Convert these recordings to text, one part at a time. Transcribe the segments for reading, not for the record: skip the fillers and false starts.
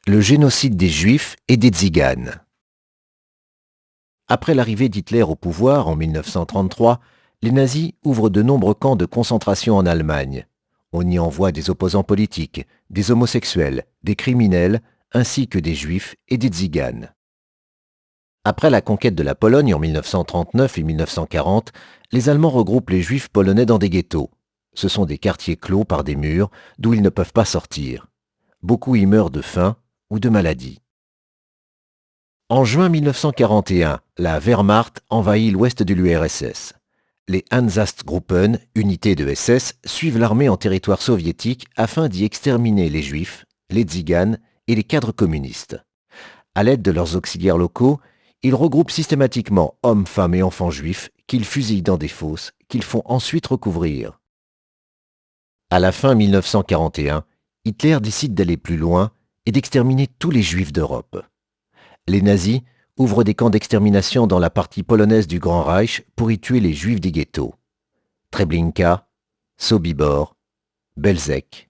Le génocide des Juifs et des Tziganes. Après l'arrivée d'Hitler au pouvoir en 1933, les nazis ouvrent de nombreux camps de concentration en Allemagne. On y envoie des opposants politiques, des homosexuels, des criminels, ainsi que des Juifs et des Tziganes. Après la conquête de la Pologne en 1939 et 1940, les Allemands regroupent les Juifs polonais dans des ghettos. Ce sont des quartiers clos par des murs d'où ils ne peuvent pas sortir. Beaucoup y meurent de faim ou de maladie. En juin 1941, la Wehrmacht envahit l'ouest de l'URSS. Les Einsatzgruppen, unités de SS, suivent l'armée en territoire soviétique afin d'y exterminer les Juifs, les Tziganes et les cadres communistes. À l'aide de leurs auxiliaires locaux, ils regroupent systématiquement hommes, femmes et enfants juifs qu'ils fusillent dans des fosses qu'ils font ensuite recouvrir. À la fin 1941, Hitler décide d'aller plus loin et d'exterminer tous les Juifs d'Europe. Les nazis ouvrent des camps d'extermination dans la partie polonaise du Grand Reich pour y tuer les Juifs des ghettos. Treblinka, Sobibor, Belzec,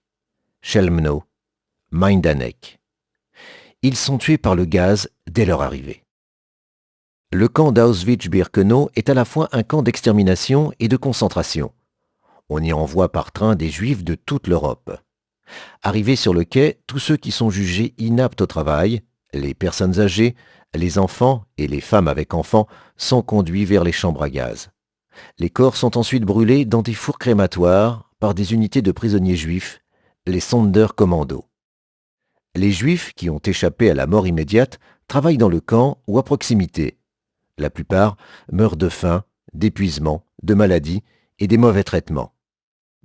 Chelmno, Majdanek. Ils sont tués par le gaz dès leur arrivée. Le camp d'Auschwitz-Birkenau est à la fois un camp d'extermination et de concentration. On y envoie par train des Juifs de toute l'Europe. Arrivés sur le quai, tous ceux qui sont jugés inaptes au travail, les personnes âgées, les enfants et les femmes avec enfants sont conduits vers les chambres à gaz. Les corps sont ensuite brûlés dans des fours crématoires par des unités de prisonniers juifs, les Sonderkommando. Les Juifs qui ont échappé à la mort immédiate travaillent dans le camp ou à proximité. La plupart meurent de faim, d'épuisement, de maladie et des mauvais traitements.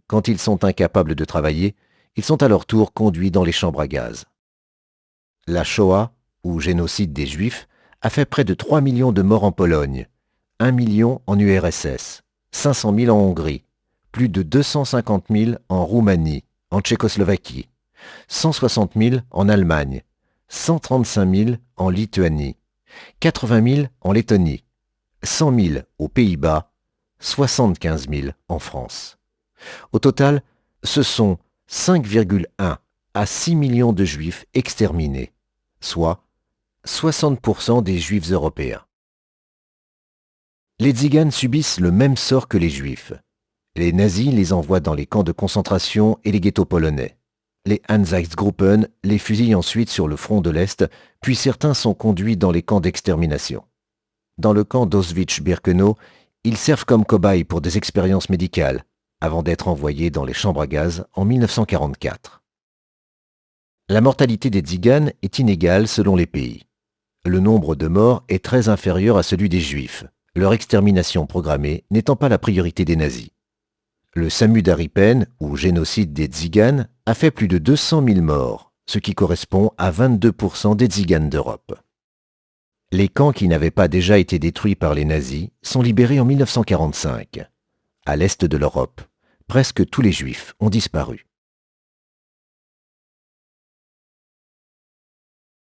Quand ils sont incapables de travailler, ils sont à leur tour conduits dans les chambres à gaz. La Shoah, ou génocide des Juifs, a fait près de 3 millions de morts en Pologne, 1 million en URSS, 500 000 en Hongrie, plus de 250 000 en Roumanie, en Tchécoslovaquie, 160 000 en Allemagne, 135 000 en Lituanie, 80 000 en Lettonie, 100 000 aux Pays-Bas, 75 000 en France. Au total, ce sont 5,1 à 6 millions de Juifs exterminés, soit 60% des Juifs européens. Les Tziganes subissent le même sort que les Juifs. Les nazis les envoient dans les camps de concentration et les ghettos polonais. Les Einsatzgruppen les fusillent ensuite sur le front de l'Est, puis certains sont conduits dans les camps d'extermination. Dans le camp d'Auschwitz-Birkenau, ils servent comme cobayes pour des expériences médicales, avant d'être envoyés dans les chambres à gaz en 1944. La mortalité des Tziganes est inégale selon les pays. Le nombre de morts est très inférieur à celui des Juifs, leur extermination programmée n'étant pas la priorité des nazis. Le Samudaripen, ou génocide des Tziganes, a fait plus de 200 000 morts, ce qui correspond à 22% des Tziganes d'Europe. Les camps qui n'avaient pas déjà été détruits par les nazis sont libérés en 1945. À l'est de l'Europe, presque tous les Juifs ont disparu.